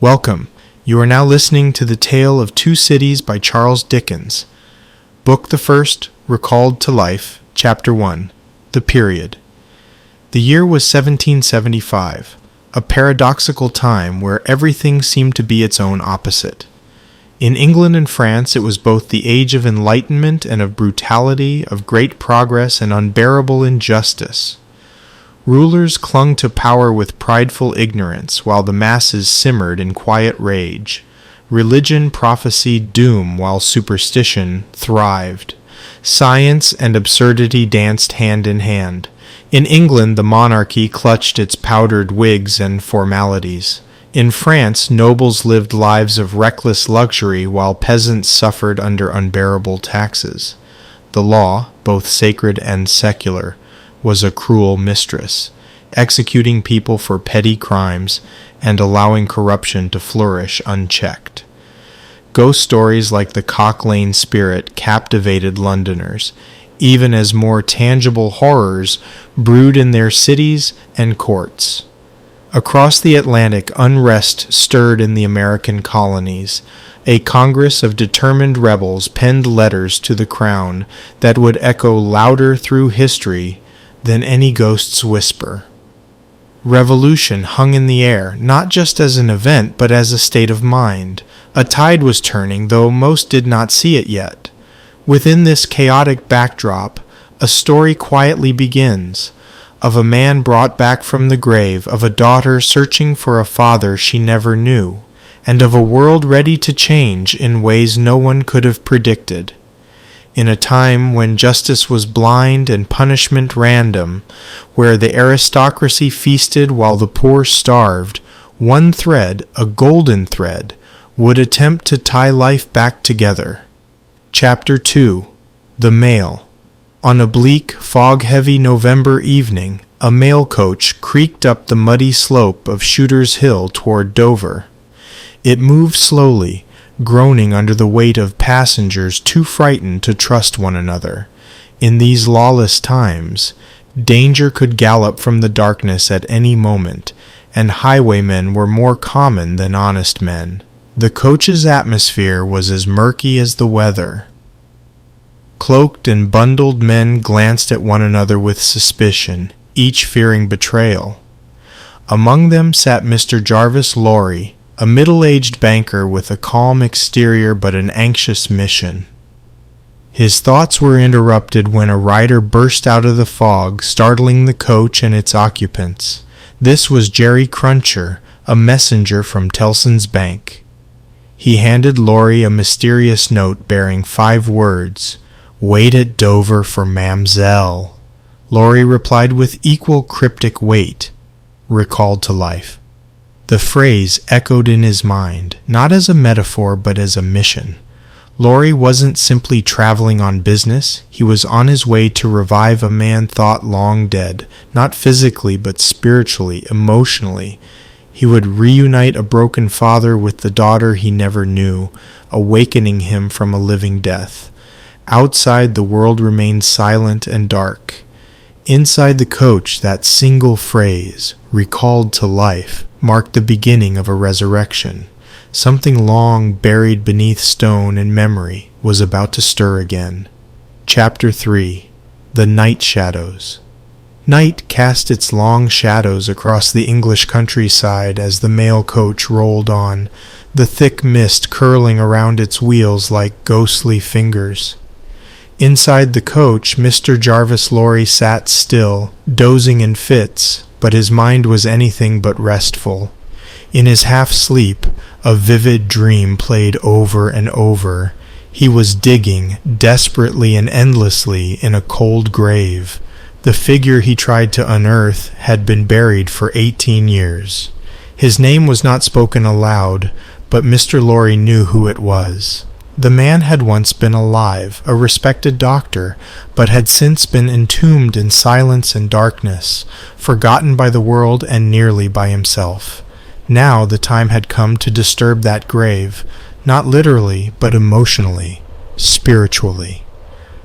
Welcome. You are now listening to The Tale of Two Cities by Charles Dickens. Book the First, Recalled to Life, Chapter 1, The Period. The year was 1775, a paradoxical time where everything seemed to be its own opposite. In England and France it was both the age of enlightenment and of brutality, of great progress and unbearable injustice. Rulers clung to power with prideful ignorance, while the masses simmered in quiet rage. Religion prophesied doom, while superstition thrived. Science and absurdity danced hand in hand. In England, the monarchy clutched its powdered wigs and formalities. In France, nobles lived lives of reckless luxury, while peasants suffered under unbearable taxes. The law, both sacred and secular, was a cruel mistress, executing people for petty crimes and allowing corruption to flourish unchecked. Ghost stories like the Cock Lane Spirit captivated Londoners, even as more tangible horrors brewed in their cities and courts. Across the Atlantic, unrest stirred in the American colonies. A congress of determined rebels penned letters to the crown that would echo louder through history than any ghost's whisper. Revolution hung in the air, not just as an event, but as a state of mind. A tide was turning, though most did not see it yet. Within this chaotic backdrop, a story quietly begins, of a man brought back from the grave, of a daughter searching for a father she never knew, and of a world ready to change in ways no one could have predicted. In a time when justice was blind and punishment random, where the aristocracy feasted while the poor starved, one thread, a golden thread, would attempt to tie life back together. Chapter 2. The Mail. On a bleak, fog-heavy November evening, a mail coach creaked up the muddy slope of Shooter's Hill toward Dover. It moved slowly, groaning under the weight of passengers too frightened to trust one another. In these lawless times, danger could gallop from the darkness at any moment, and highwaymen were more common than honest men. The coach's atmosphere was as murky as the weather. Cloaked and bundled men glanced at one another with suspicion, each fearing betrayal. Among them sat Mr. Jarvis Lorry, a middle-aged banker with a calm exterior but an anxious mission. His thoughts were interrupted when a rider burst out of the fog, startling the coach and its occupants. This was Jerry Cruncher, a messenger from Tellson's Bank. He handed Laurie a mysterious note bearing 5 words, "Wait at Dover for Mamselle." Laurie replied with equal cryptic weight, "Recalled to life." The phrase echoed in his mind, not as a metaphor but as a mission. Laurie wasn't simply traveling on business, he was on his way to revive a man thought long dead, not physically but spiritually, emotionally. He would reunite a broken father with the daughter he never knew, awakening him from a living death. Outside, the world remained silent and dark. Inside the coach, that single phrase, "recalled to life," marked the beginning of a resurrection. Something long buried beneath stone and memory was about to stir again. Chapter 3. The Night Shadows. Night cast its long shadows across the English countryside as the mail coach rolled on, the thick mist curling around its wheels like ghostly fingers. Inside the coach, Mr. Jarvis Lorry sat still, dozing in fits, but his mind was anything but restful. In his half-sleep, a vivid dream played over and over. He was digging, desperately and endlessly, in a cold grave. The figure he tried to unearth had been buried for 18 years. His name was not spoken aloud, but Mr. Lorry knew who it was. The man had once been alive, a respected doctor, but had since been entombed in silence and darkness, forgotten by the world and nearly by himself. Now the time had come to disturb that grave, not literally, but emotionally, spiritually.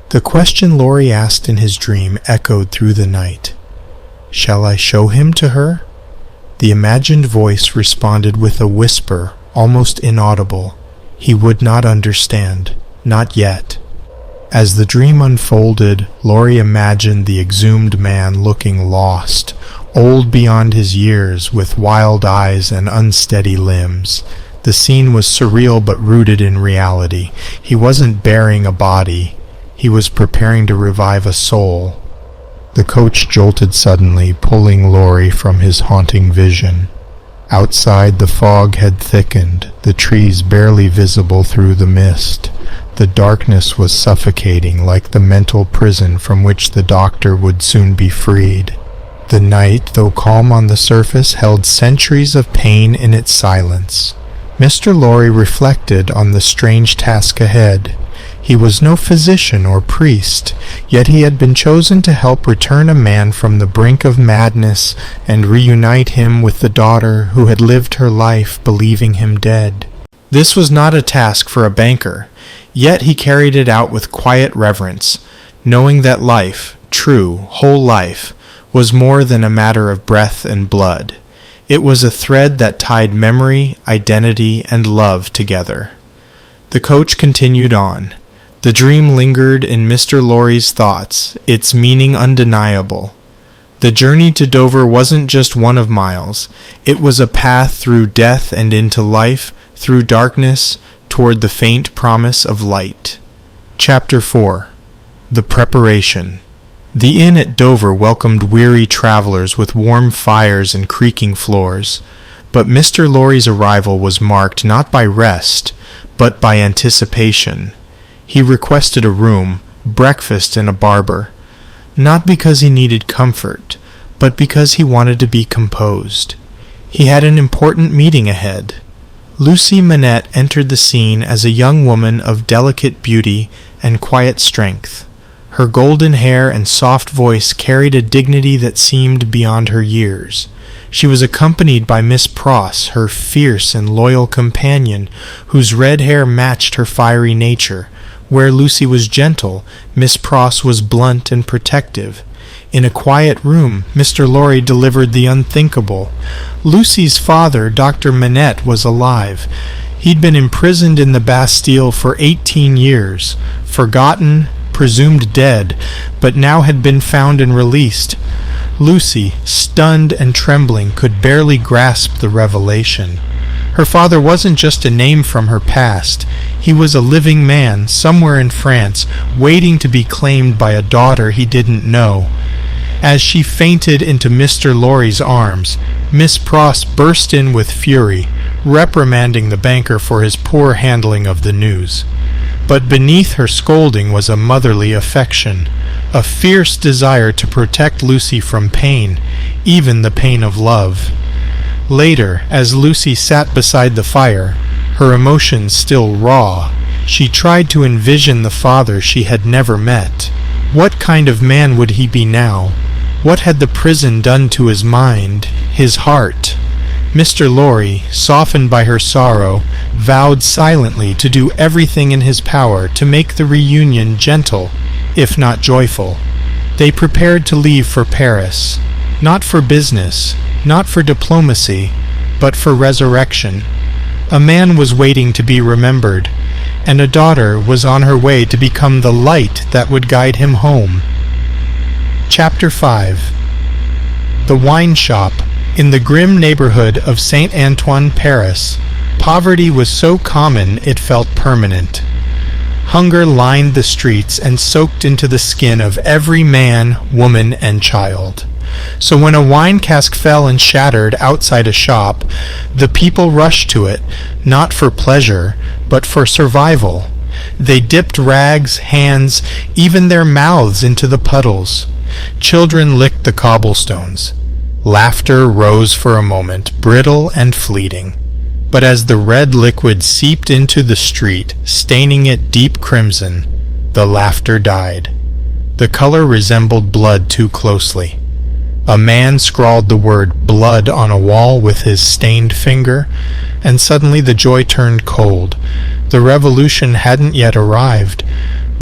The question Laurie asked in his dream echoed through the night. "Shall I show him to her?" The imagined voice responded with a whisper, almost inaudible. He would not understand. Not yet. As the dream unfolded, Laurie imagined the exhumed man looking lost, old beyond his years, with wild eyes and unsteady limbs. The scene was surreal but rooted in reality. He wasn't burying a body. He was preparing to revive a soul. The coach jolted suddenly, pulling Laurie from his haunting vision. Outside, the fog had thickened, the trees barely visible through the mist. The darkness was suffocating, like the mental prison from which the doctor would soon be freed. The night, though calm on the surface, held centuries of pain in its silence. Mr. Laurie reflected on the strange task ahead. He was no physician or priest, yet he had been chosen to help return a man from the brink of madness and reunite him with the daughter who had lived her life believing him dead. This was not a task for a banker, yet he carried it out with quiet reverence, knowing that life, true, whole life, was more than a matter of breath and blood. It was a thread that tied memory, identity, and love together. The coach continued on. The dream lingered in Mr. Laurie's thoughts, its meaning undeniable. The journey to Dover wasn't just one of miles. It was a path through death and into life, through darkness, toward the faint promise of light. Chapter 4. The Preparation. The inn at Dover welcomed weary travelers with warm fires and creaking floors, but Mr. Laurie's arrival was marked not by rest, but by anticipation. He requested a room, breakfast, and a barber, not because he needed comfort, but because he wanted to be composed. He had an important meeting ahead. Lucy Manette entered the scene as a young woman of delicate beauty and quiet strength. Her golden hair and soft voice carried a dignity that seemed beyond her years. She was accompanied by Miss Pross, her fierce and loyal companion, whose red hair matched her fiery nature. Where Lucy was gentle, Miss Pross was blunt and protective. In a quiet room, Mr. Laurie delivered the unthinkable. Lucy's father, Dr. Manette, was alive. He'd been imprisoned in the Bastille for 18 years, forgotten, presumed dead, but now had been found and released. Lucy, stunned and trembling, could barely grasp the revelation. Her father wasn't just a name from her past. He was a living man, somewhere in France, waiting to be claimed by a daughter he didn't know. As she fainted into Mr. Laurie's arms, Miss Pross burst in with fury, reprimanding the banker for his poor handling of the news. But beneath her scolding was a motherly affection, a fierce desire to protect Lucy from pain, even the pain of love. Later, as Lucy sat beside the fire, her emotions still raw, she tried to envision the father she had never met. What kind of man would he be now? What had the prison done to his mind, his heart? Mr. Laurie, softened by her sorrow, vowed silently to do everything in his power to make the reunion gentle, if not joyful. They prepared to leave for Paris, not for business, not for diplomacy, but for resurrection. A man was waiting to be remembered, and a daughter was on her way to become the light that would guide him home. Chapter 5. The Wine Shop. In the grim neighborhood of Saint Antoine, Paris, poverty was so common it felt permanent. Hunger lined the streets and soaked into the skin of every man, woman, and child. So when a wine cask fell and shattered outside a shop, the people rushed to it, not for pleasure, but for survival. They dipped rags, hands, even their mouths into the puddles. Children licked the cobblestones. Laughter rose for a moment, brittle and fleeting. But as the red liquid seeped into the street, staining it deep crimson, the laughter died. The color resembled blood too closely. A man scrawled the word blood on a wall with his stained finger, and suddenly the joy turned cold. The revolution hadn't yet arrived,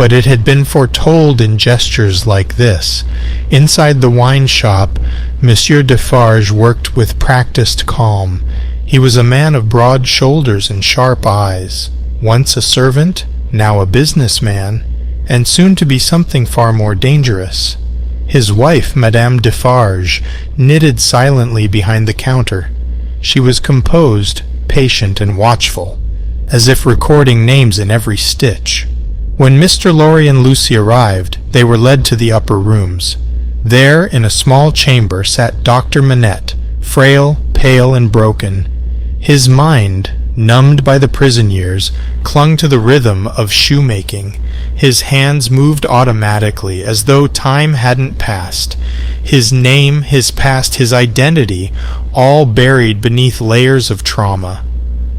but it had been foretold in gestures like this. Inside the wine shop, Monsieur Defarge worked with practiced calm. He was a man of broad shoulders and sharp eyes, once a servant, now a businessman, and soon to be something far more dangerous. His wife, Madame Defarge, knitted silently behind the counter. She was composed, patient, and watchful, as if recording names in every stitch. When Mr. Lorry and Lucy arrived, they were led to the upper rooms. There, in a small chamber, sat Dr. Manette, frail, pale, and broken. His mind, numbed by the prison years, clung to the rhythm of shoemaking. His hands moved automatically, as though time hadn't passed. His name, his past, his identity, all buried beneath layers of trauma.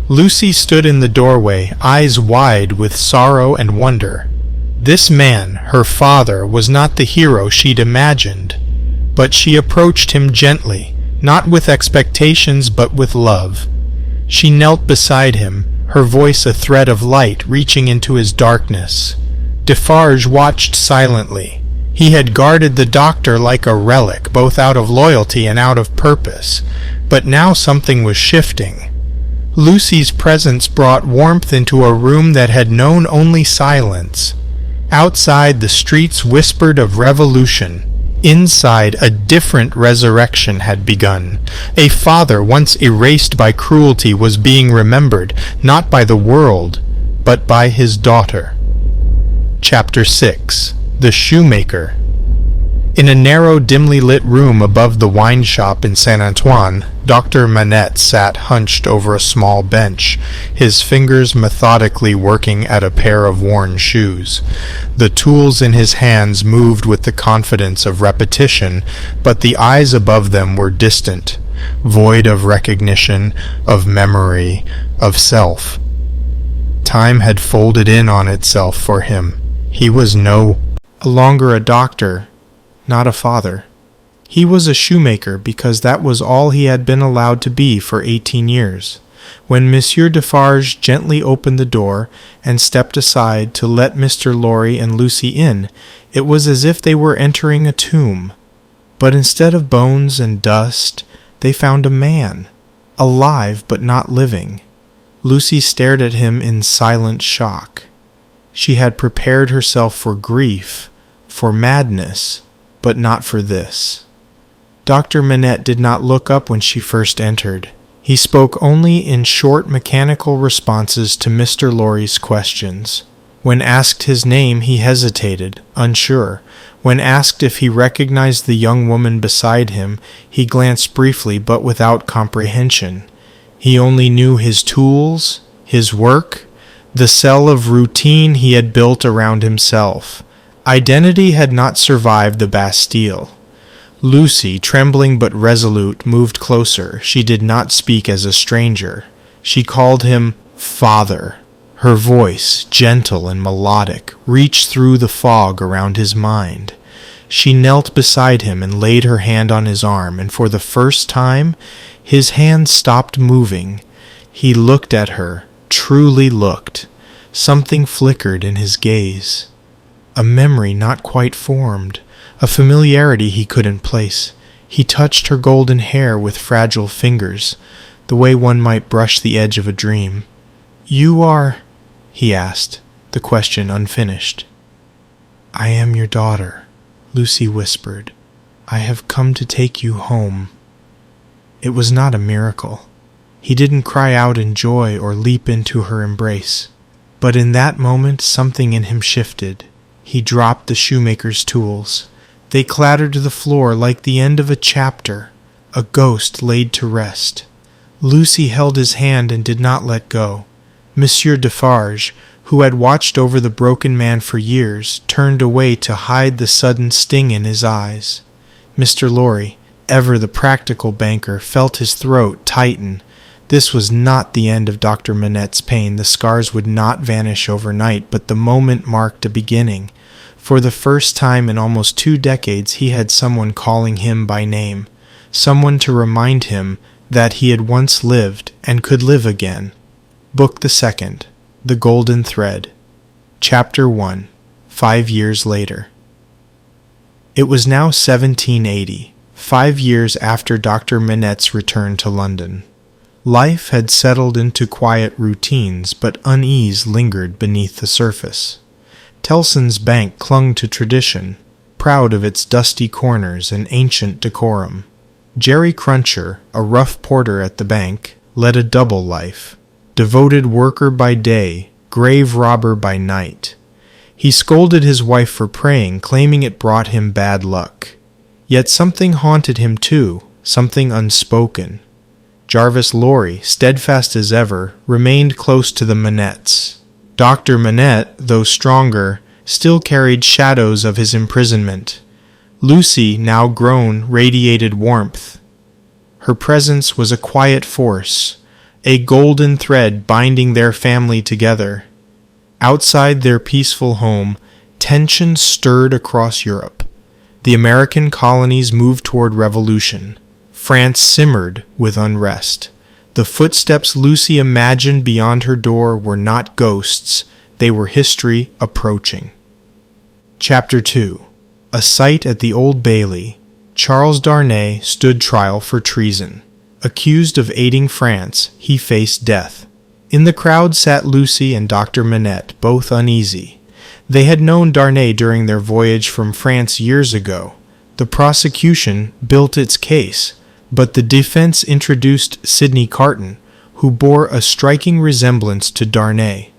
Lucy stood in the doorway, eyes wide with sorrow and wonder. This man, her father, was not the hero she'd imagined, but she approached him gently, not with expectations but with love. She knelt beside him, her voice a thread of light reaching into his darkness. Defarge watched silently. He had guarded the doctor like a relic, both out of loyalty and out of purpose, but now something was shifting. Lucy's presence brought warmth into a room that had known only silence. Outside, the streets whispered of revolution. Inside, a different resurrection had begun. A father once erased by cruelty was being remembered, not by the world, but by his daughter. Chapter 6. The Shoemaker. In a narrow, dimly lit room above the wine shop in Saint Antoine, Dr. Manette sat hunched over a small bench, his fingers methodically working at a pair of worn shoes. The tools in his hands moved with the confidence of repetition, but the eyes above them were distant, void of recognition, of memory, of self. Time had folded in on itself for him. He was no longer a doctor, not a father. He was a shoemaker because that was all he had been allowed to be for 18 years. When Monsieur Defarge gently opened the door and stepped aside to let Mr. Lorry and Lucy in, it was as if they were entering a tomb. But instead of bones and dust, they found a man, alive but not living. Lucy stared at him in silent shock. She had prepared herself for grief, for madness, but not for this. Dr. Manette did not look up when she first entered. He spoke only in short mechanical responses to Mr. Lorry's questions. When asked his name, he hesitated, unsure. When asked if he recognized the young woman beside him, he glanced briefly but without comprehension. He only knew his tools, his work, the cell of routine he had built around himself. Identity had not survived the Bastille. Lucy, trembling but resolute, moved closer. She did not speak as a stranger. She called him Father. Her voice, gentle and melodic, reached through the fog around his mind. She knelt beside him and laid her hand on his arm, and for the first time, his hand stopped moving. He looked at her, truly looked. Something flickered in his gaze. A memory not quite formed, a familiarity he couldn't place. He touched her golden hair with fragile fingers, the way one might brush the edge of a dream. "You are," he asked, the question unfinished. "I am your daughter," Lucy whispered. "I have come to take you home." It was not a miracle. He didn't cry out in joy or leap into her embrace. But in that moment something in him shifted. He dropped the shoemaker's tools. They clattered to the floor like the end of a chapter, a ghost laid to rest. Lucy held his hand and did not let go. Monsieur Defarge, who had watched over the broken man for years, turned away to hide the sudden sting in his eyes. Mr. Lorry, ever the practical banker, felt his throat tighten. This was not the end of Dr. Manette's pain. The scars would not vanish overnight, but the moment marked a beginning. For the first time in almost 2 decades, he had someone calling him by name, someone to remind him that he had once lived and could live again. Book the Second, The Golden Thread. Chapter 1. 5 years later. It was now 1780, 5 years after Dr. Manette's return to London. Life had settled into quiet routines, but unease lingered beneath the surface. Tellson's Bank clung to tradition, proud of its dusty corners and ancient decorum. Jerry Cruncher, a rough porter at the bank, led a double life. Devoted worker by day, grave robber by night. He scolded his wife for praying, claiming it brought him bad luck. Yet something haunted him too, something unspoken. Jarvis Lorry, steadfast as ever, remained close to the Manettes. Dr. Manette, though stronger, still carried shadows of his imprisonment. Lucy, now grown, radiated warmth. Her presence was a quiet force, a golden thread binding their family together. Outside their peaceful home, tension stirred across Europe. The American colonies moved toward revolution. France simmered with unrest. The footsteps Lucy imagined beyond her door were not ghosts, they were history approaching. Chapter 2. A Sight at the Old Bailey. Charles Darnay stood trial for treason. Accused of aiding France, he faced death. In the crowd sat Lucy and Dr. Manette, both uneasy. They had known Darnay during their voyage from France years ago. The prosecution built its case, but the defense introduced Sydney Carton, who bore a striking resemblance to Darnay.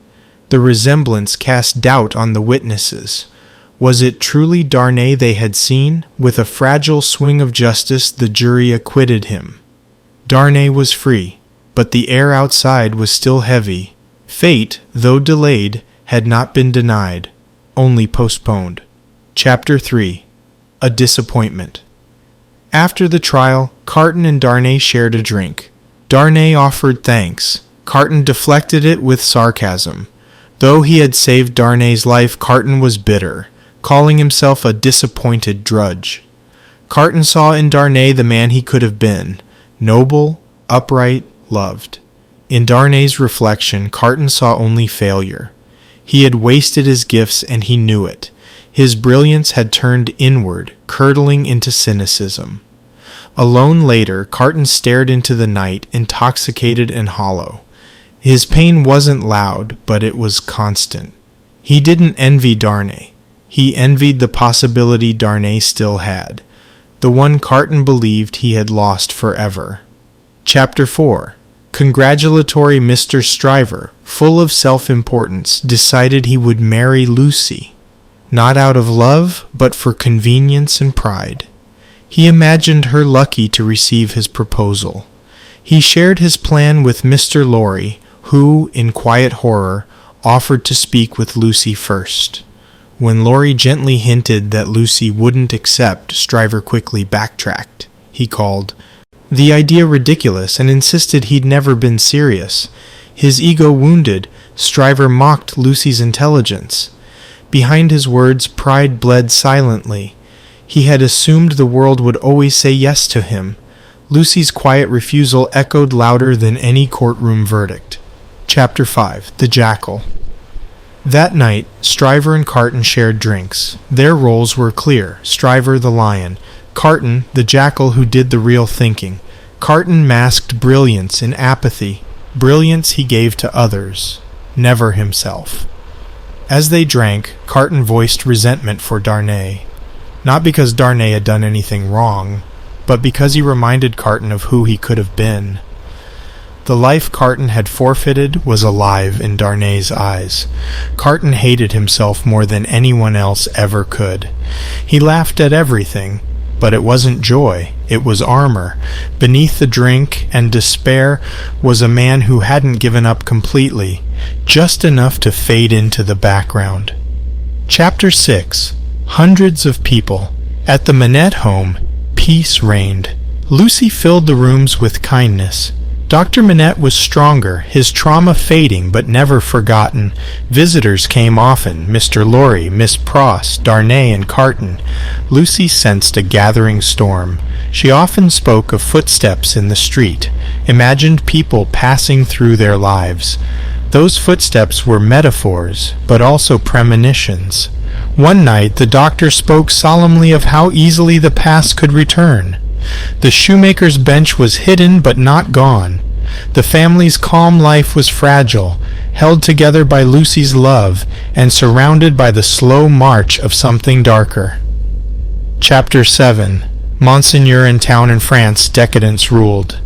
The resemblance cast doubt on the witnesses. Was it truly Darnay they had seen? With a fragile swing of justice, the jury acquitted him. Darnay was free, but the air outside was still heavy. Fate, though delayed, had not been denied, only postponed. Chapter 3. A Disappointment. After the trial, Carton and Darnay shared a drink. Darnay offered thanks. Carton deflected it with sarcasm. Though he had saved Darnay's life, Carton was bitter, calling himself a disappointed drudge. Carton saw in Darnay the man he could have been, noble, upright, loved. In Darnay's reflection, Carton saw only failure. He had wasted his gifts and he knew it. His brilliance had turned inward, curdling into cynicism. Alone later, Carton stared into the night, intoxicated and hollow. His pain wasn't loud, but it was constant. He didn't envy Darnay. He envied the possibility Darnay still had, the one Carton believed he had lost forever. Chapter 4. Congratulatory Mr. Stryver, full of self-importance, decided he would marry Lucy. Not out of love, but for convenience and pride. He imagined her lucky to receive his proposal. He shared his plan with Mr. Lorry, who, in quiet horror, offered to speak with Lucy first. When Lorry gently hinted that Lucy wouldn't accept, Stryver quickly backtracked. He called the idea ridiculous and insisted he'd never been serious. His ego wounded, Stryver mocked Lucy's intelligence. Behind his words, pride bled silently. He had assumed the world would always say yes to him. Lucy's quiet refusal echoed louder than any courtroom verdict. Chapter 5. The Jackal. That night, Stryver and Carton shared drinks. Their roles were clear. Stryver the lion, Carton the jackal who did the real thinking. Carton masked brilliance in apathy. Brilliance he gave to others, never himself. As they drank, Carton voiced resentment for Darnay. Not because Darnay had done anything wrong, but because he reminded Carton of who he could have been. The life Carton had forfeited was alive in Darnay's eyes. Carton hated himself more than anyone else ever could. He laughed at everything, but it wasn't joy, it was armor. Beneath the drink and despair was a man who hadn't given up completely, just enough to fade into the background. Chapter 6. Hundreds of people. At the Manette home, peace reigned. Lucy filled the rooms with kindness. Dr. Manette was stronger, his trauma fading but never forgotten. Visitors came often, Mr. Lorry, Miss Pross, Darnay, and Carton. Lucy sensed a gathering storm. She often spoke of footsteps in the street, imagined people passing through their lives. Those footsteps were metaphors, but also premonitions. One night the doctor spoke solemnly of how easily the past could return. The shoemaker's bench was hidden but not gone. The family's calm life was fragile, held together by Lucy's love and surrounded by the slow march of something darker. Chapter 7. Monseigneur in town in France, decadence ruled.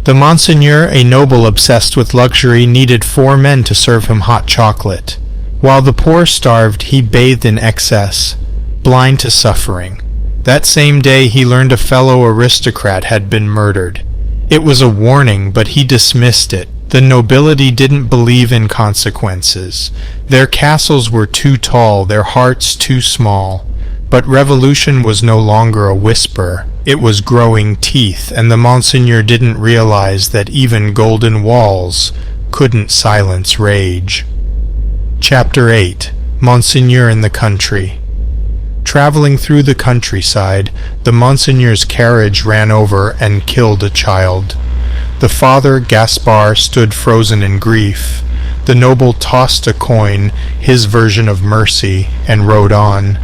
The Monseigneur, a noble obsessed with luxury, needed 4 men to serve him hot chocolate. While the poor starved, he bathed in excess, blind to suffering. That same day he learned a fellow aristocrat had been murdered. It was a warning, but he dismissed it. The nobility didn't believe in consequences. Their castles were too tall, their hearts too small. But revolution was no longer a whisper. It was growing teeth, and the Monseigneur didn't realize that even golden walls couldn't silence rage. Chapter 8. Monseigneur in the Country. Traveling through the countryside, the Monseigneur's carriage ran over and killed a child. The father, Gaspard, stood frozen in grief. The noble tossed a coin, his version of mercy, and rode on.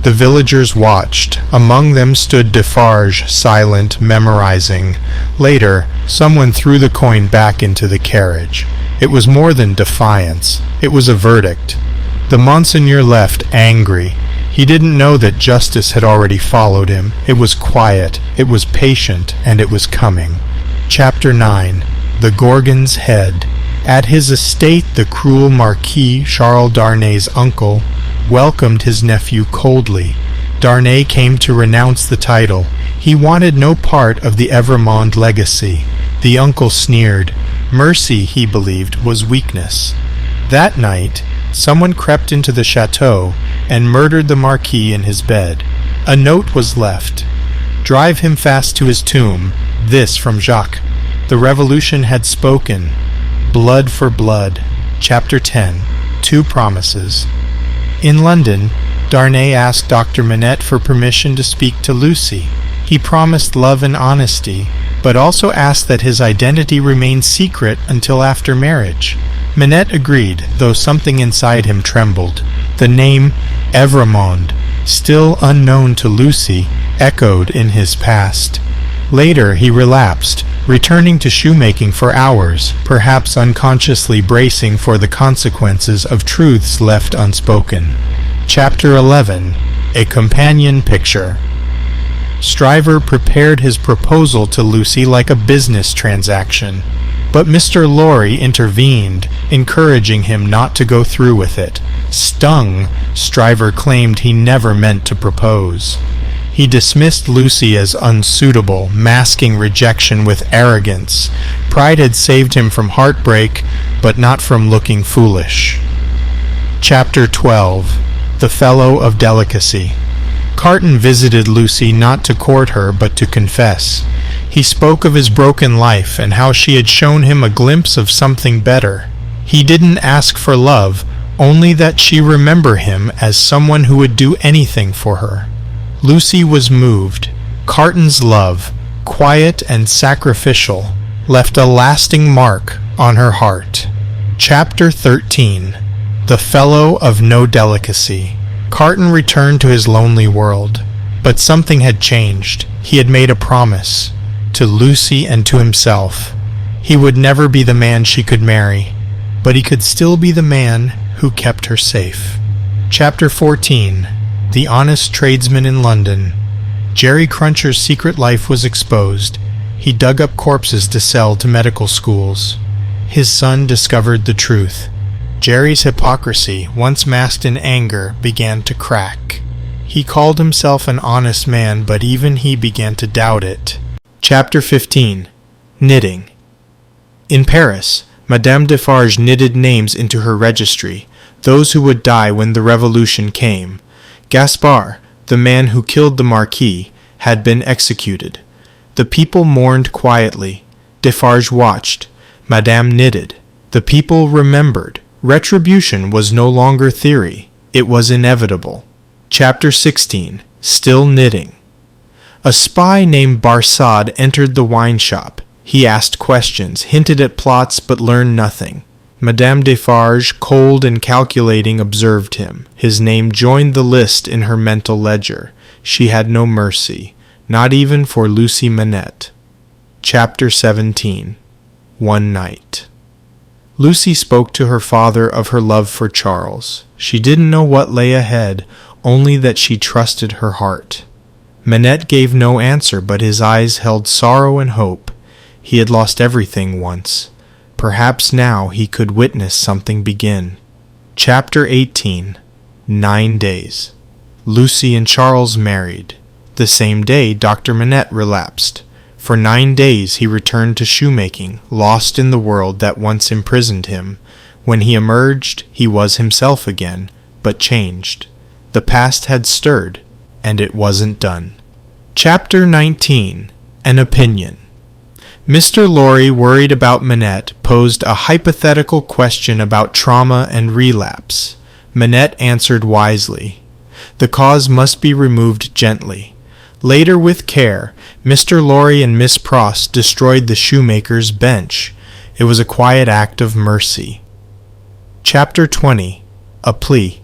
The villagers watched. Among them stood Defarge, silent, memorizing. Later, someone threw the coin back into the carriage. It was more than defiance. It was a verdict. The Monseigneur left, angry. He didn't know that justice had already followed him. It was quiet, it was patient, and it was coming. Chapter 9. The Gorgon's Head. At his estate, the cruel Marquis, Charles Darnay's uncle, welcomed his nephew coldly. Darnay came to renounce the title. He wanted no part of the Evremond legacy. The uncle sneered. Mercy, he believed, was weakness. That night, someone crept into the chateau and murdered the Marquis in his bed. A note was left. Drive him fast to his tomb. This from Jacques. The revolution had spoken. Blood for blood. Chapter 10. 2 Promises. In London, Darnay asked Dr. Manette for permission to speak to Lucy. He promised love and honesty, but also asked that his identity remain secret until after marriage. Manette agreed, though something inside him trembled. The name Evremond, still unknown to Lucy, echoed in his past. Later he relapsed, returning to shoemaking for hours, perhaps unconsciously bracing for the consequences of truths left unspoken. Chapter 11. A Companion Picture. Stryver prepared his proposal to Lucy like a business transaction, but Mr. Lorry intervened, encouraging him not to go through with it. Stung, Stryver claimed he never meant to propose. He dismissed Lucy as unsuitable, masking rejection with arrogance. Pride had saved him from heartbreak, but not from looking foolish. Chapter 12. The Fellow of Delicacy. Carton visited Lucy not to court her, but to confess. He spoke of his broken life and how she had shown him a glimpse of something better. He didn't ask for love, only that she remember him as someone who would do anything for her. Lucy was moved. Carton's love, quiet and sacrificial, left a lasting mark on her heart. Chapter 13. The Fellow of No Delicacy. Carton returned to his lonely world, but something had changed. He had made a promise, to Lucy and to himself. He would never be the man she could marry, but he could still be the man who kept her safe. Chapter 14. The Honest Tradesman in London. Jerry Cruncher's secret life was exposed. He dug up corpses to sell to medical schools. His son discovered the truth. Jerry's hypocrisy, once masked in anger, began to crack. He called himself an honest man, but even he began to doubt it. Chapter 15. Knitting. In Paris, Madame Defarge knitted names into her registry, those who would die when the revolution came. Gaspard, the man who killed the Marquis, had been executed. The people mourned quietly. Defarge watched. Madame knitted. The people remembered. Retribution was no longer theory. It was inevitable. Chapter 16. Still knitting. A spy named Barsad entered the wine shop. He asked questions, hinted at plots, but learned nothing. Madame Defarge, cold and calculating, observed him. His name joined the list in her mental ledger. She had no mercy, not even for Lucy Manette. Chapter 17. One Night. Lucy spoke to her father of her love for Charles. She didn't know what lay ahead, only that she trusted her heart. Manette gave no answer, but his eyes held sorrow and hope. He had lost everything once. Perhaps now he could witness something begin. Chapter 18. 9 days. Lucy and Charles married. The same day Dr. Manette relapsed. For 9 days he returned to shoemaking, lost in the world that once imprisoned him. When he emerged, he was himself again, but changed. The past had stirred, and it wasn't done. Chapter 19. An Opinion. Mr. Lorry, worried about Manette, posed a hypothetical question about trauma and relapse. Manette answered wisely. The cause must be removed gently. Later, with care, Mr. Lorry and Miss Pross destroyed the shoemaker's bench. It was a quiet act of mercy. Chapter 20. A Plea.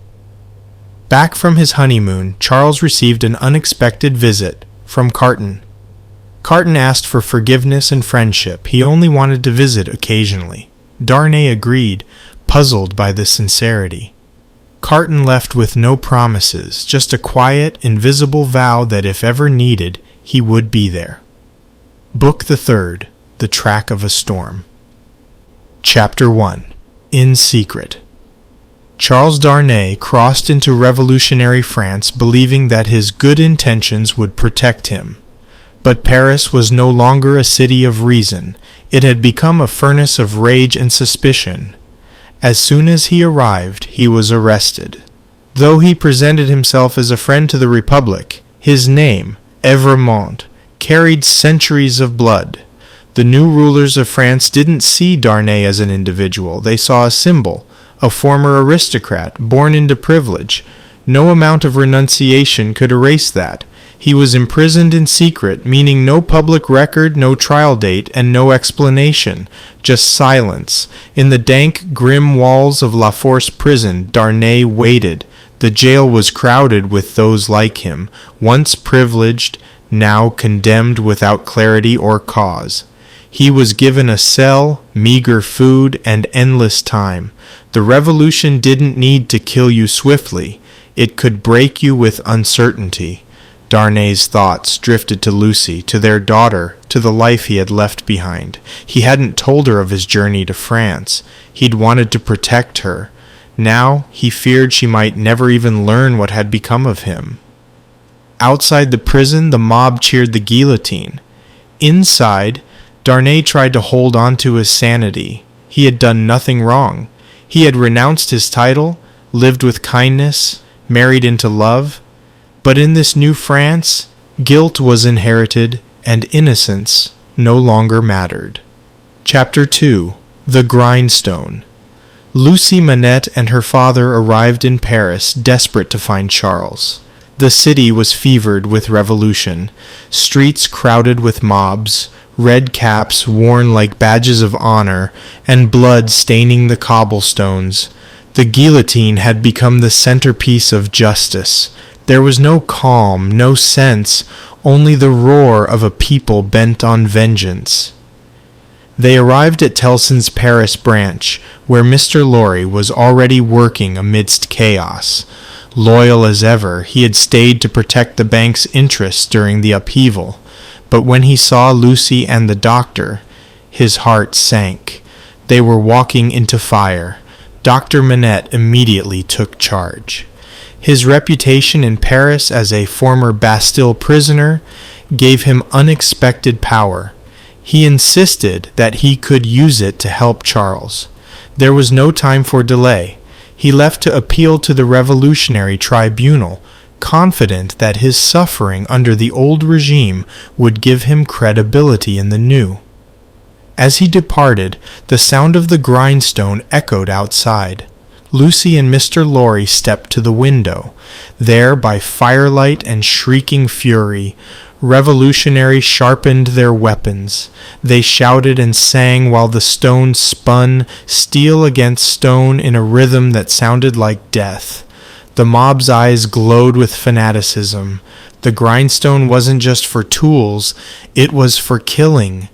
Back from his honeymoon, Charles received an unexpected visit from Carton. Carton asked for forgiveness and friendship. He only wanted to visit occasionally. Darnay agreed, puzzled by the sincerity. Carton left with no promises, just a quiet, invisible vow that if ever needed, he would be there. Book the Third. The Track of a Storm. Chapter 1. In Secret. Charles Darnay crossed into revolutionary France believing that his good intentions would protect him. But Paris was no longer a city of reason. It had become a furnace of rage and suspicion. As soon as he arrived, he was arrested. Though he presented himself as a friend to the Republic, his name, Evremont, carried centuries of blood. The new rulers of France didn't see Darnay as an individual. They saw a symbol, a former aristocrat, born into privilege. No amount of renunciation could erase that. He was imprisoned in secret, meaning no public record, no trial date, and no explanation, just silence. In the dank, grim walls of La Force prison, Darnay waited. The jail was crowded with those like him, once privileged, now condemned without clarity or cause. He was given a cell, meager food, and endless time. The revolution didn't need to kill you swiftly. It could break you with uncertainty. Darnay's thoughts drifted to Lucy, to their daughter, to the life he had left behind. He hadn't told her of his journey to France. He'd wanted to protect her. Now he feared she might never even learn what had become of him. Outside the prison, the mob cheered the guillotine. Inside, Darnay tried to hold on to his sanity. He had done nothing wrong. He had renounced his title, lived with kindness, married into love. But in this new France, guilt was inherited, and innocence no longer mattered. Chapter 2. The Grindstone. Lucy Manette and her father arrived in Paris, desperate to find Charles. The city was fevered with revolution, streets crowded with mobs, red caps worn like badges of honor, and blood staining the cobblestones. The guillotine had become the centerpiece of justice. There was no calm, no sense, only the roar of a people bent on vengeance. They arrived at Tellson's Paris branch, where Mr. Lorry was already working amidst chaos. Loyal as ever, he had stayed to protect the bank's interests during the upheaval. But when he saw Lucy and the doctor, his heart sank. They were walking into fire. Dr. Manette immediately took charge. His reputation in Paris as a former Bastille prisoner gave him unexpected power. He insisted that he could use it to help Charles. There was no time for delay. He left to appeal to the revolutionary tribunal, confident that his suffering under the old regime would give him credibility in the new. As he departed, the sound of the grindstone echoed outside. Lucy and Mr. Lorry stepped to the window. There, by firelight and shrieking fury, Revolutionaries sharpened their weapons. They shouted and sang while the stones spun, steel against stone, in a rhythm that sounded like death. The mob's eyes glowed with fanaticism. The grindstone wasn't just for tools, it was for killing.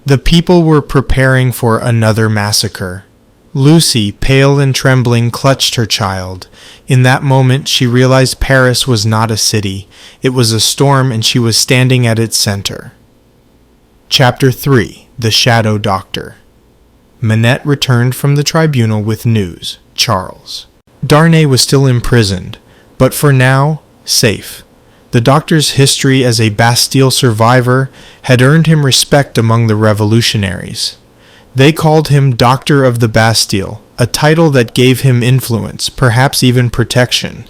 The people were preparing for another massacre. Lucy, pale and trembling, clutched her child. In that moment, she realized Paris was not a city. It was a storm, and she was standing at its center. Chapter 3. The Shadow Doctor. Manette returned from the tribunal with news. Charles Darnay was still imprisoned, but for now, safe. The doctor's history as a Bastille survivor had earned him respect among the revolutionaries. They called him Doctor of the Bastille, a title that gave him influence, perhaps even protection.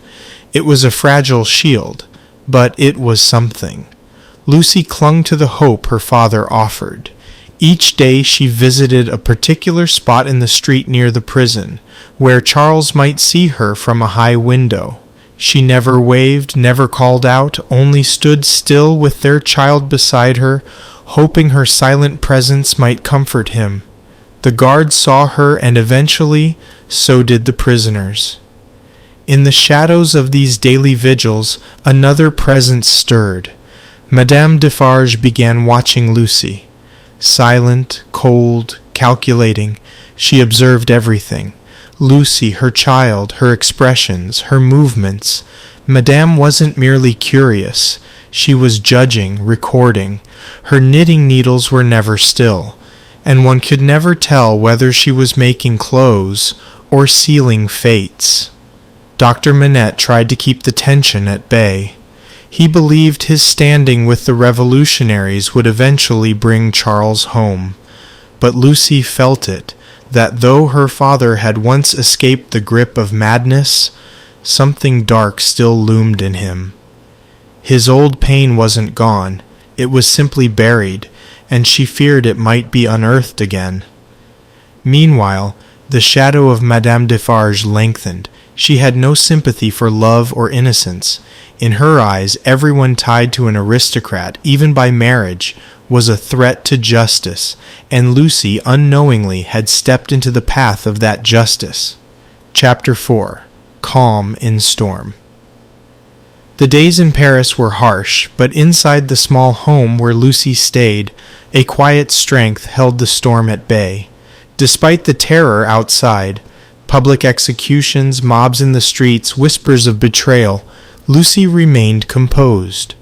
It was a fragile shield, but it was something. Lucy clung to the hope her father offered. Each day she visited a particular spot in the street near the prison, where Charles might see her from a high window. She never waved, never called out, only stood still with their child beside her, hoping her silent presence might comfort him. The guards saw her, and eventually, so did the prisoners. In the shadows of these daily vigils, another presence stirred. Madame Defarge began watching Lucy. Silent, cold, calculating, she observed everything. Lucy, her child, her expressions, her movements. Madame wasn't merely curious. She was judging, recording. Her knitting needles were never still, and one could never tell whether she was making clothes or sealing fates. Dr. Manette tried to keep the tension at bay. He believed his standing with the revolutionaries would eventually bring Charles home. But Lucy felt it, that though her father had once escaped the grip of madness, something dark still loomed in him. His old pain wasn't gone, it was simply buried, and she feared it might be unearthed again. Meanwhile, the shadow of Madame Defarge lengthened. She had no sympathy for love or innocence. In her eyes, everyone tied to an aristocrat, even by marriage, was a threat to justice, and Lucy unknowingly had stepped into the path of that justice. Chapter 4. Calm in Storm. The days in Paris were harsh, but inside the small home where Lucy stayed, a quiet strength held the storm at bay. Despite the terror outside, public executions, mobs in the streets, whispers of betrayal, Lucy remained composed.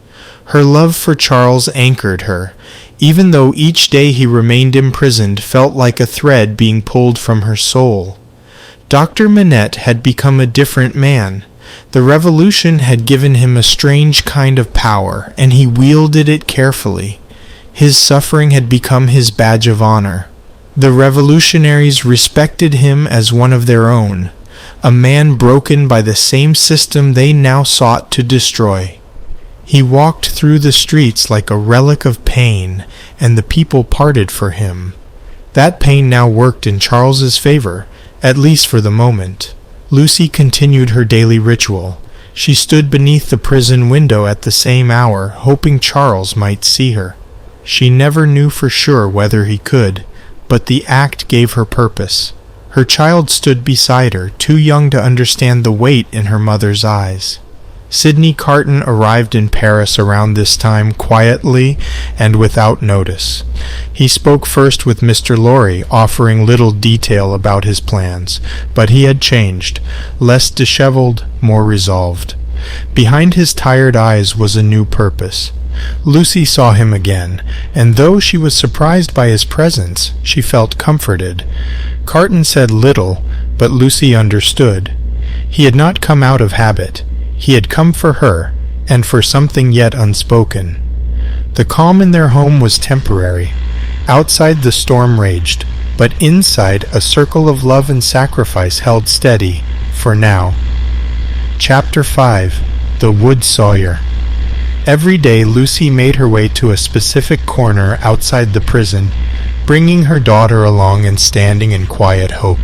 Her love for Charles anchored her, even though each day he remained imprisoned felt like a thread being pulled from her soul. Dr. Manette had become a different man. The revolution had given him a strange kind of power, and he wielded it carefully. His suffering had become his badge of honor. The revolutionaries respected him as one of their own, a man broken by the same system they now sought to destroy. He walked through the streets like a relic of pain, and the people parted for him. That pain now worked in Charles's favor, at least for the moment. Lucy continued her daily ritual. She stood beneath the prison window at the same hour, hoping Charles might see her. She never knew for sure whether he could, but the act gave her purpose. Her child stood beside her, too young to understand the weight in her mother's eyes. Sydney Carton arrived in Paris around this time quietly and without notice. He spoke first with Mr. Lorry, offering little detail about his plans, but he had changed, less disheveled, more resolved. Behind his tired eyes was a new purpose. Lucy saw him again, and though she was surprised by his presence, she felt comforted. Carton said little, but Lucy understood. He had not come out of habit. He had come for her, and for something yet unspoken. The calm in their home was temporary. Outside the storm raged, but inside a circle of love and sacrifice held steady, for now. Chapter 5. The Wood Sawyer. Every day Lucy made her way to a specific corner outside the prison, bringing her daughter along and standing in quiet hope.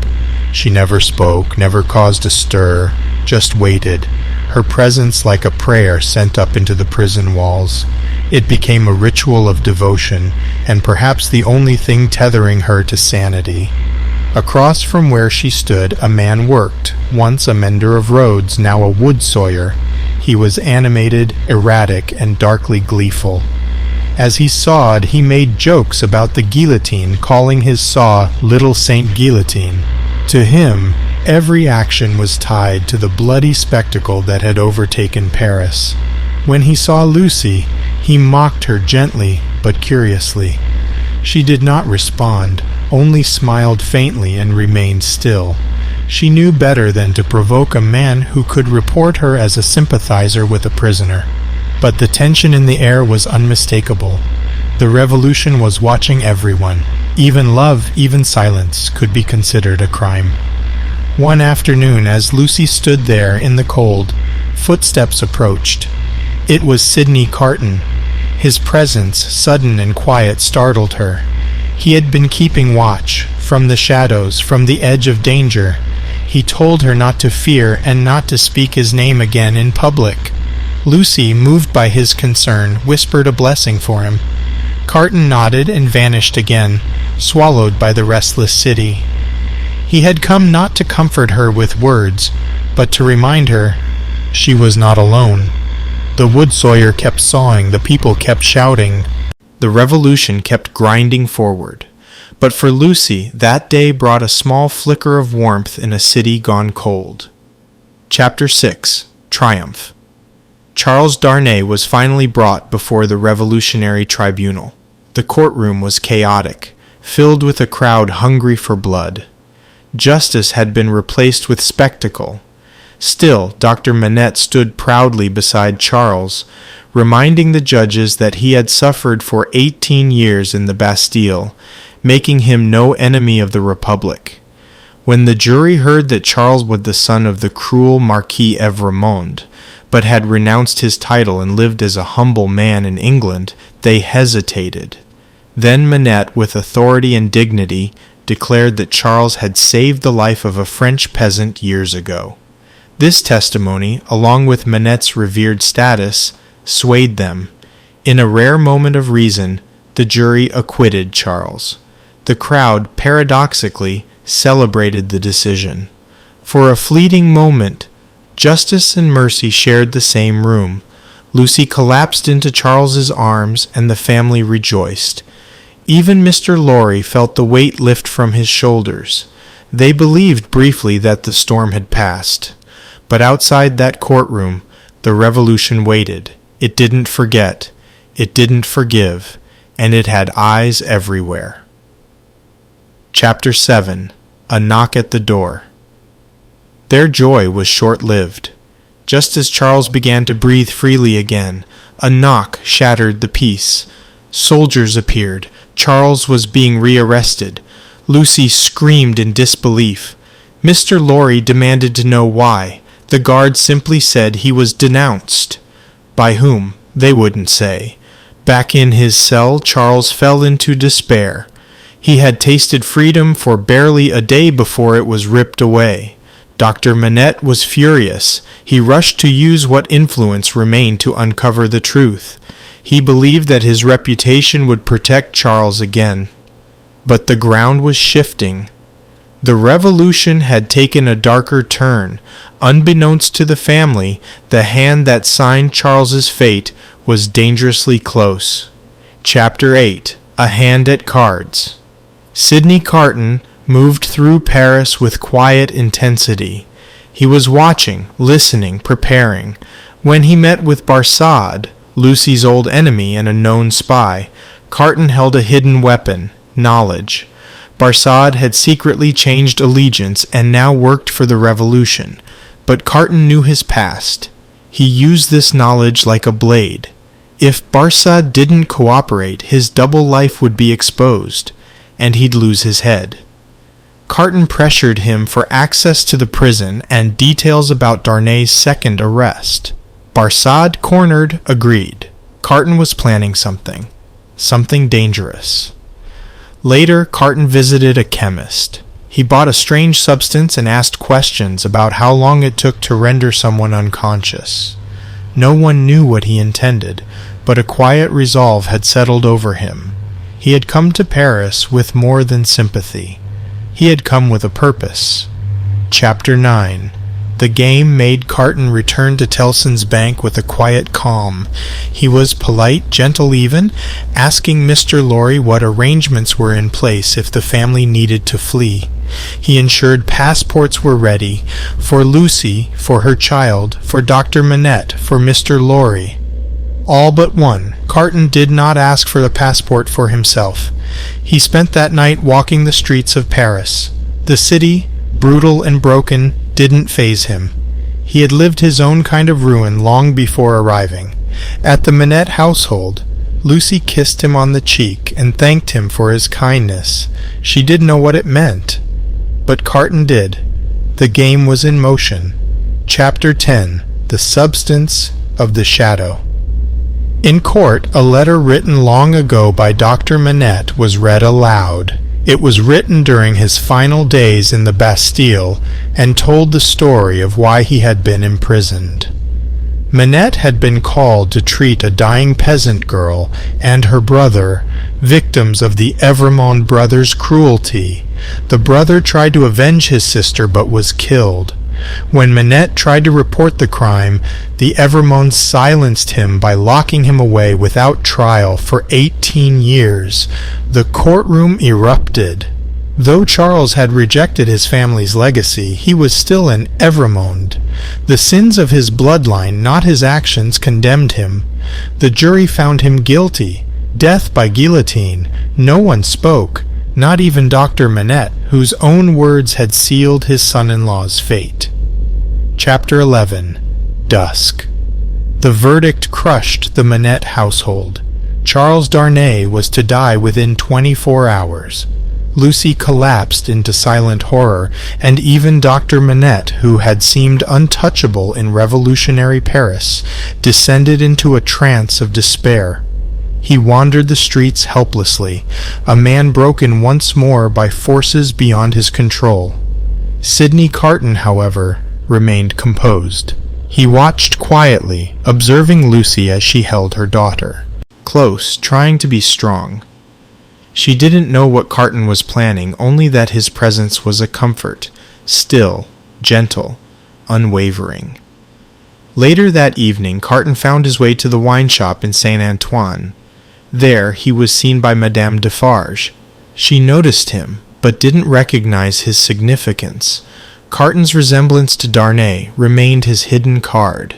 She never spoke, never caused a stir, just waited, her presence like a prayer sent up into the prison walls. It became a ritual of devotion, and perhaps the only thing tethering her to sanity. Across from where she stood, a man worked, once a mender of roads, now a wood sawyer. He was animated, erratic, and darkly gleeful. As he sawed, he made jokes about the guillotine, calling his saw Little Saint Guillotine. To him, every action was tied to the bloody spectacle that had overtaken Paris. When he saw Lucy, he mocked her gently but curiously. She did not respond, only smiled faintly and remained still. She knew better than to provoke a man who could report her as a sympathizer with a prisoner. But the tension in the air was unmistakable. The revolution was watching everyone. Even love, even silence, could be considered a crime. One afternoon, as Lucy stood there in the cold, footsteps approached. It was Sydney Carton. His presence, sudden and quiet, startled her. He had been keeping watch, from the shadows, from the edge of danger. He told her not to fear and not to speak his name again in public. Lucy, moved by his concern, whispered a blessing for him. Carton nodded and vanished again, swallowed by the restless city. He had come not to comfort her with words, but to remind her she was not alone. The wood sawyer kept sawing, the people kept shouting. The revolution kept grinding forward. But for Lucy, that day brought a small flicker of warmth in a city gone cold. Chapter 6. Triumph. Charles Darnay was finally brought before the revolutionary tribunal. The courtroom was chaotic, filled with a crowd hungry for blood. Justice had been replaced with spectacle. Still, Dr. Manette stood proudly beside Charles, reminding the judges that he had suffered for 18 years in the Bastille, making him no enemy of the Republic. When the jury heard that Charles was the son of the cruel Marquis Evrémonde, but had renounced his title and lived as a humble man in England, they hesitated. Then Manette, with authority and dignity, declared that Charles had saved the life of a French peasant years ago. This testimony, along with Manette's revered status, swayed them. In a rare moment of reason, the jury acquitted Charles. The crowd, paradoxically, celebrated the decision. For a fleeting moment, justice and mercy shared the same room. Lucy collapsed into Charles's arms, and the family rejoiced. Even Mr. Lorry felt the weight lift from his shoulders. They believed briefly that the storm had passed. But outside that courtroom, the revolution waited. It didn't forget. It didn't forgive. And it had eyes everywhere. Chapter 7. A Knock at the Door. Their joy was short-lived. Just as Charles began to breathe freely again, a knock shattered the peace. Soldiers appeared. Charles was being rearrested. Lucy screamed in disbelief. Mr. Lorry demanded to know why. The guard simply said he was denounced. By whom? They wouldn't say. Back in his cell, Charles fell into despair. He had tasted freedom for barely a day before it was ripped away. Dr. Manette was furious. He rushed to use what influence remained to uncover the truth. He believed that his reputation would protect Charles again. But the ground was shifting. The revolution had taken a darker turn. Unbeknownst to the family, the hand that signed Charles's fate was dangerously close. Chapter 8. A Hand at Cards. Sydney Carton moved through Paris with quiet intensity. He was watching, listening, preparing. When he met with Barsad, Lucy's old enemy and a known spy, Carton held a hidden weapon, knowledge. Barsad had secretly changed allegiance and now worked for the revolution. But Carton knew his past. He used this knowledge like a blade. If Barsad didn't cooperate, his double life would be exposed, and he'd lose his head. Carton pressured him for access to the prison and details about Darnay's second arrest. Barsad, cornered, agreed. Carton was planning something dangerous. Later, Carton visited a chemist. He bought a strange substance and asked questions about how long it took to render someone unconscious. No one knew what he intended, but a quiet resolve had settled over him. He had come to Paris with more than sympathy. He had come with a purpose. Chapter 9. The game made Carton return to Tellson's bank with a quiet calm. He was polite, gentle even, asking Mr. Lorry what arrangements were in place if the family needed to flee. He ensured passports were ready, for Lucy, for her child, for Dr. Manette, for Mr. Lorry. All but one. Carton did not ask for the passport for himself. He spent that night walking the streets of Paris. The city, brutal and broken, didn't faze him. He had lived his own kind of ruin long before arriving. At the Manette household, Lucy kissed him on the cheek and thanked him for his kindness. She didn't know what it meant, but Carton did. The game was in motion. Chapter 10. The Substance of the Shadow. In court, a letter written long ago by Dr. Manette was read aloud. It was written during his final days in the Bastille and told the story of why he had been imprisoned. Manette had been called to treat a dying peasant girl and her brother, victims of the Evremond brothers' cruelty. The brother tried to avenge his sister but was killed. When Manette tried to report the crime, the Evremonds silenced him by locking him away without trial for 18 years. The courtroom erupted. Though Charles had rejected his family's legacy, he was still an Evremond. The sins of his bloodline, not his actions, condemned him. The jury found him guilty. Death by guillotine. No one spoke, not even Dr. Manette, whose own words had sealed his son-in-law's fate. Chapter 11. Dusk. The verdict crushed the Manette household. Charles Darnay was to die within 24 hours. Lucy collapsed into silent horror, and even Dr. Manette, who had seemed untouchable in revolutionary Paris, descended into a trance of despair. He wandered the streets helplessly, a man broken once more by forces beyond his control. Sydney Carton, however, remained composed. He watched quietly, observing Lucy as she held her daughter. Close, trying to be strong. She didn't know what Carton was planning, only that his presence was a comfort, still, gentle, unwavering. Later that evening, Carton found his way to the wine shop in Saint Antoine. There he was seen by Madame Defarge. She noticed him, but didn't recognize his significance. Carton's resemblance to Darnay remained his hidden card.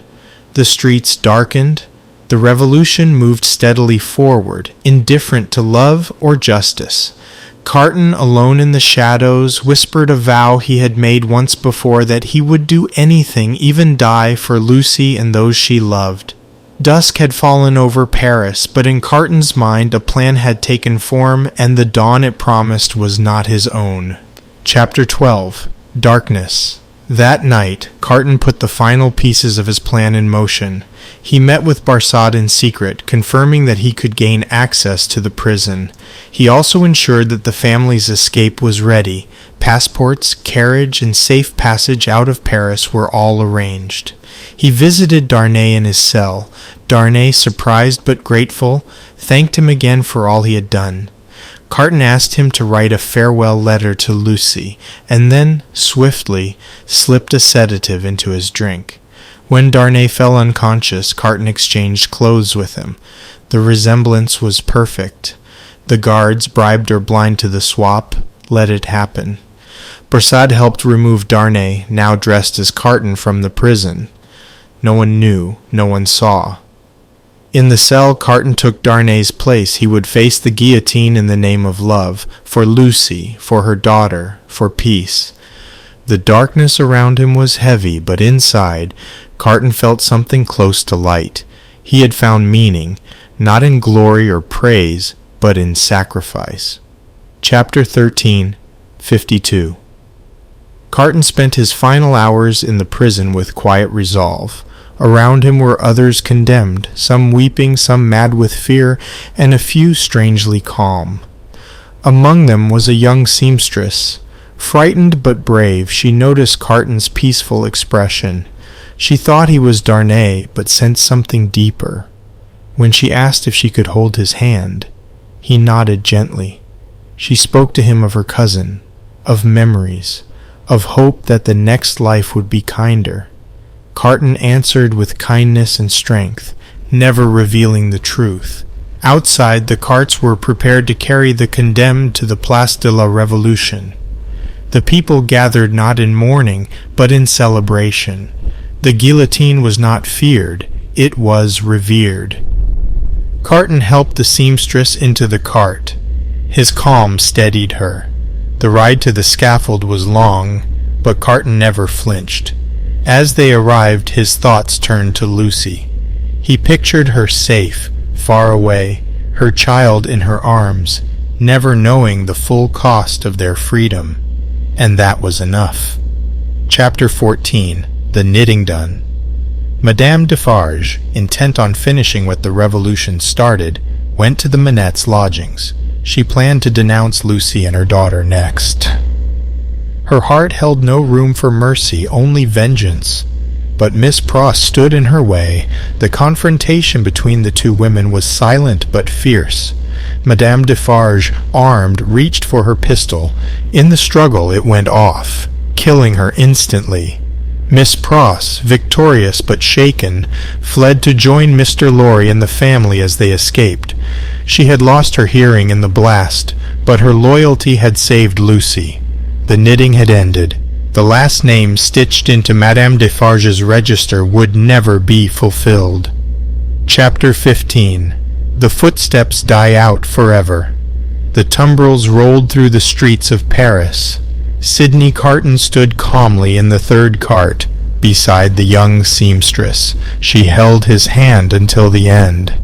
The streets darkened. The revolution moved steadily forward, indifferent to love or justice. Carton, alone in the shadows, whispered a vow he had made once before that he would do anything, even die, for Lucy and those she loved. Dusk had fallen over Paris, but in Carton's mind a plan had taken form, and the dawn it promised was not his own. Chapter 12. Darkness. That night, Carton put the final pieces of his plan in motion. He met with Barsad in secret, confirming that he could gain access to the prison. He also ensured that the family's escape was ready. Passports, carriage, and safe passage out of Paris were all arranged. He visited Darnay in his cell. Darnay, surprised but grateful, thanked him again for all he had done. Carton asked him to write a farewell letter to Lucy, and then, swiftly, slipped a sedative into his drink. When Darnay fell unconscious, Carton exchanged clothes with him. The resemblance was perfect. The guards, bribed or blind to the swap, let it happen. Barsad helped remove Darnay, now dressed as Carton, from the prison. No one knew, no one saw. In the cell, Carton took Darnay's place. He would face the guillotine in the name of love, for Lucy, for her daughter, for peace. The darkness around him was heavy, but inside, Carton felt something close to light. He had found meaning, not in glory or praise, but in sacrifice. Chapter 13, 52. Carton spent his final hours in the prison with quiet resolve. Around him were others condemned, some weeping, some mad with fear, and a few strangely calm. Among them was a young seamstress. Frightened but brave, she noticed Carton's peaceful expression. She thought he was Darnay, but sensed something deeper. When she asked if she could hold his hand, he nodded gently. She spoke to him of her cousin, of memories, of hope that the next life would be kinder. Carton answered with kindness and strength, never revealing the truth. Outside, the carts were prepared to carry the condemned to the Place de la Révolution. The people gathered not in mourning, but in celebration. The guillotine was not feared, it was revered. Carton helped the seamstress into the cart. His calm steadied her. The ride to the scaffold was long, but Carton never flinched. As they arrived, his thoughts turned to Lucy. He pictured her safe, far away, her child in her arms, never knowing the full cost of their freedom. And that was enough. Chapter 14. The Knitting Done. Madame Defarge, intent on finishing what the revolution started, went to the Manette's lodgings. She planned to denounce Lucy and her daughter next. Her heart held no room for mercy, only vengeance. But Miss Pross stood in her way. The confrontation between the two women was silent but fierce. Madame Defarge, armed, reached for her pistol. In the struggle it went off, killing her instantly. Miss Pross, victorious but shaken, fled to join Mr. Lorry and the family as they escaped. She had lost her hearing in the blast, but her loyalty had saved Lucy. The knitting had ended. The last name stitched into Madame Defarge's register would never be fulfilled. Chapter 15. The footsteps die out forever. The tumbrils rolled through the streets of Paris. Sydney Carton stood calmly in the third cart, beside the young seamstress. She held his hand until the end.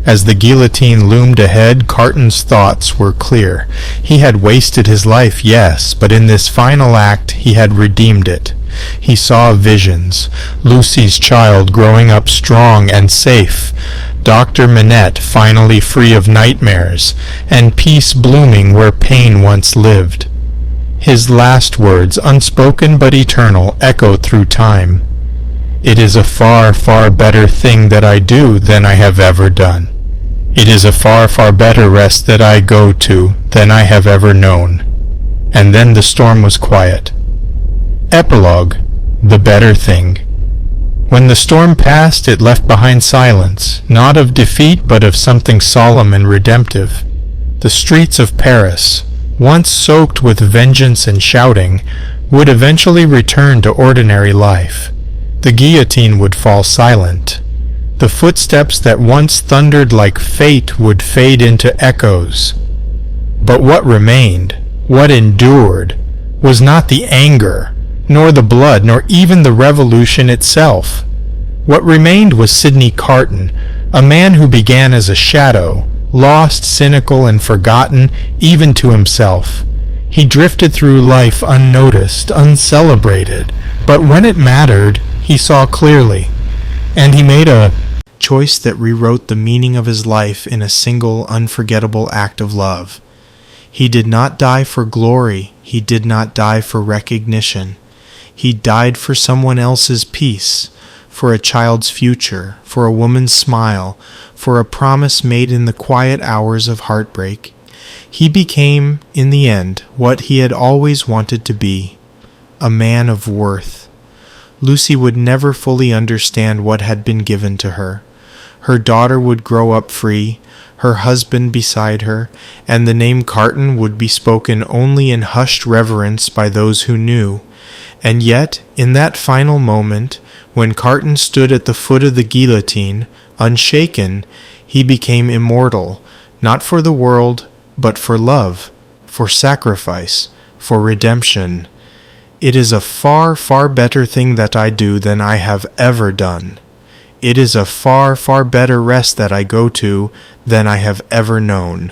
As the guillotine loomed ahead, Carton's thoughts were clear. He had wasted his life, yes, but in this final act he had redeemed it. He saw visions. Lucy's child growing up strong and safe, Dr. Manette finally free of nightmares, and peace blooming where pain once lived. His last words, unspoken but eternal, echoed through time. It is a far, far better thing that I do than I have ever done. It is a far, far better rest that I go to than I have ever known. And then the storm was quiet. Epilogue. The better thing. When the storm passed, it left behind silence, not of defeat but of something solemn and redemptive. The streets of Paris, once soaked with vengeance and shouting, would eventually return to ordinary life. The guillotine would fall silent. The footsteps that once thundered like fate would fade into echoes. But what remained, what endured, was not the anger, nor the blood, nor even the revolution itself. What remained was Sydney Carton, a man who began as a shadow, lost, cynical, and forgotten, even to himself. He drifted through life unnoticed, uncelebrated, but when it mattered, he saw clearly, and he made a choice that rewrote the meaning of his life in a single, unforgettable act of love. He did not die for glory, he did not die for recognition. He died for someone else's peace, for a child's future, for a woman's smile, for a promise made in the quiet hours of heartbreak. He became, in the end, what he had always wanted to be, a man of worth. Lucy would never fully understand what had been given to her. Her daughter would grow up free, her husband beside her, and the name Carton would be spoken only in hushed reverence by those who knew. And yet, in that final moment, when Carton stood at the foot of the guillotine, unshaken, he became immortal, not for the world, but for love, for sacrifice, for redemption. It is a far, far better thing that I do than I have ever done. It is a far, far better rest that I go to than I have ever known.